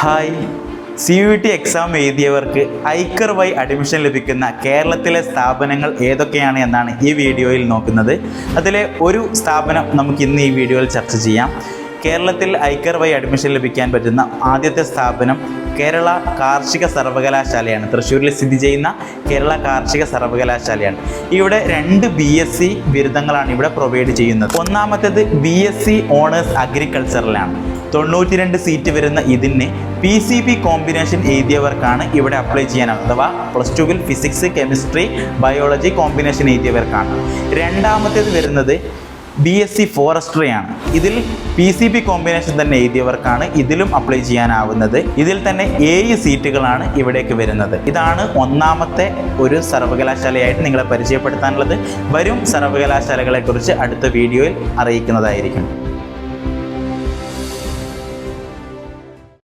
Hi, CUET exam എഴുതിയവർക്ക് Iker വഴി admission ലഭിക്കുന്ന കേരളത്തിലെ സ്ഥാപനങ്ങൾ ഏതൊക്കെയാണ് എന്നാണ് ഈ വീഡിയോയിൽ നോക്കുന്നത്. അതിലെ ഒരു സ്ഥാപനം നമുക്ക് ഇന്ന് ഈ വീഡിയോയിൽ ചർച്ച ചെയ്യാം. കേരളത്തിൽ ഐക്കർ വഴി അഡ്മിഷൻ ലഭിക്കാൻ പറ്റുന്ന ആദ്യത്തെ സ്ഥാപനം കേരള കാർഷിക സർവകലാശാലയാണ്. തൃശ്ശൂരിൽ സ്ഥിതി ചെയ്യുന്ന കേരള കാർഷിക സർവകലാശാലയാണ്. ഇവിടെ 2 BSc ബിരുദങ്ങളാണ് ഇവിടെ പ്രൊവൈഡ് ചെയ്യുന്നത്. ഒന്നാമത്തേത് BSc ഓണേഴ്സ് അഗ്രികൾച്ചറിലാണ്. 92 സീറ്റ് വരുന്ന ഇതിന് PCB കോമ്പിനേഷൻ എഴുതിയവർക്കാണ് ഇവിടെ അപ്ലൈ ചെയ്യാനാവുക. അഥവാ +2 ഫിസിക്സ്, കെമിസ്ട്രി, ബയോളജി കോമ്പിനേഷൻ എഴുതിയവർക്കാണ്. രണ്ടാമത്തേത് വരുന്നത് BSc ഫോറസ്ട്രി ആണ്. ഇതിൽ PCB കോമ്പിനേഷൻ തന്നെ എഴുതിയവർക്കാണ് ഇതിലും അപ്ലൈ ചെയ്യാനാവുന്നത്. ഇതിൽ തന്നെ 7 സീറ്റുകളാണ് ഇവിടേക്ക് വരുന്നത്. ഇതാണ് ഒന്നാമത്തെ ഒരു സർവകലാശാലയായിട്ട് നിങ്ങളെ പരിചയപ്പെടുത്താനുള്ളത്. വരും സർവകലാശാലകളെക്കുറിച്ച് അടുത്ത വീഡിയോയിൽ അറിയിക്കുന്നതായിരിക്കും.